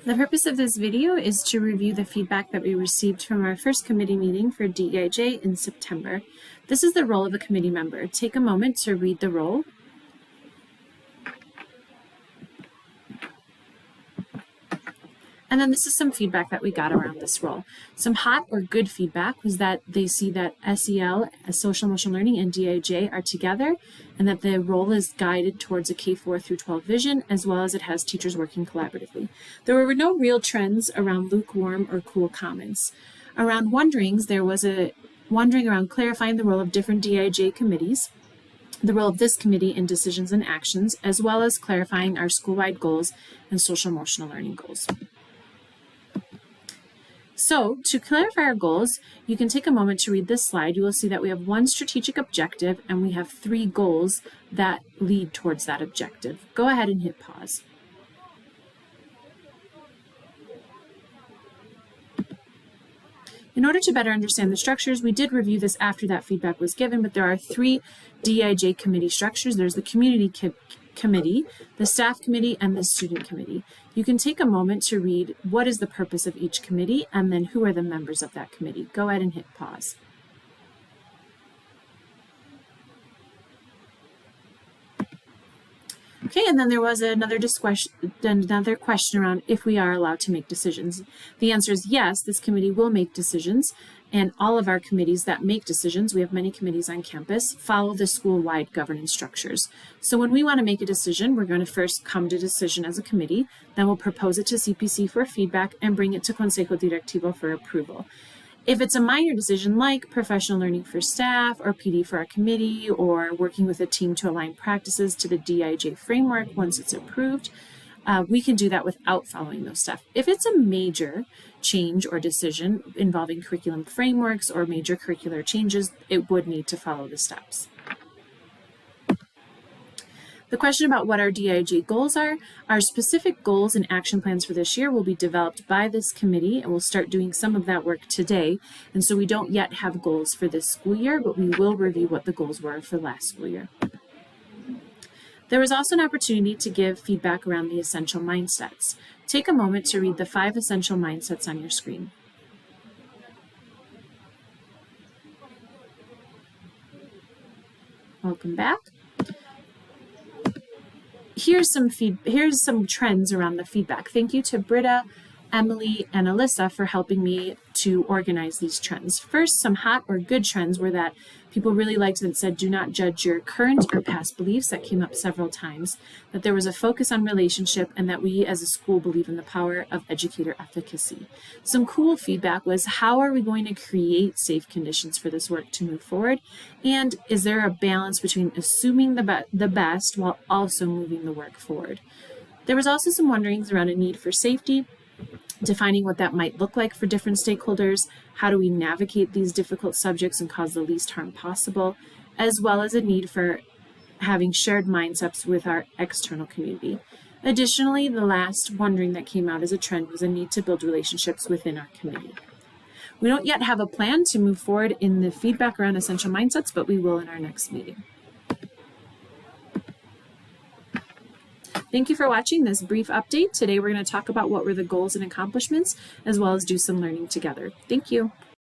The purpose of this video is to review the feedback that we received from our first committee meeting for DEIJ in September. This is the role of a committee member. Take a moment to read the role. And then this is some feedback that we got around this role. Some hot or good feedback was that they see that SEL, Social Emotional Learning, and DEIJ are together, and that the role is guided towards a K-4 through 12 vision, as well as it has teachers working collaboratively. There were no real trends around lukewarm or cool comments. Around wonderings, there was a wondering around clarifying the role of different DEIJ committees, the role of this committee in decisions and actions, as well as clarifying our school-wide goals and social emotional learning goals. So to clarify our goals, you can take a moment to read this slide. You will see that we have one strategic objective and we have 3 goals that lead towards that objective. Go ahead and hit pause. In order to better understand the structures, we did review this after that feedback was given, but there are 3 DEIJ committee structures. There's the community committee, the staff committee, and the student committee. You can take a moment to read what is the purpose of each committee and then who are the members of that committee. Go ahead and hit pause. Okay, and then there was another question around if we are allowed to make decisions. The answer is yes, this committee will make decisions, and all of our committees that make decisions, we have many committees on campus, follow the school-wide governance structures. So when we want to make a decision, we're going to first come to decision as a committee, then we'll propose it to CPC for feedback and bring it to Consejo Directivo for approval. If it's a minor decision like professional learning for staff or PD for our committee or working with a team to align practices to the DEIJ framework once it's approved, we can do that without following those steps. If it's a major change or decision involving curriculum frameworks or major curricular changes, it would need to follow the steps. The question about what our DEIJ goals are, our specific goals and action plans for this year will be developed by this committee, and we'll start doing some of that work today. And so we don't yet have goals for this school year, but we will review what the goals were for last school year. There was also an opportunity to give feedback around the essential mindsets. Take a moment to read the 5 essential mindsets on your screen. Welcome back. Here's some trends around the feedback. Thank you to Britta, Emily, and Alyssa for helping me to organize these trends. First, some hot or good trends were that people really liked that said, do not judge your current or past beliefs. That came up several times. That there was a focus on relationship and that we as a school believe in the power of educator efficacy. Some cool feedback was, how are we going to create safe conditions for this work to move forward? And is there a balance between assuming the best while also moving the work forward? There was also some wonderings around a need for safety, defining what that might look like for different stakeholders, how do we navigate these difficult subjects and cause the least harm possible, as well as a need for having shared mindsets with our external community. Additionally, the last wondering that came out as a trend was a need to build relationships within our community. We don't yet have a plan to move forward in the feedback around essential mindsets, but we will in our next meeting. Thank you for watching this brief update. Today we're going to talk about what were the goals and accomplishments, as well as do some learning together. Thank you.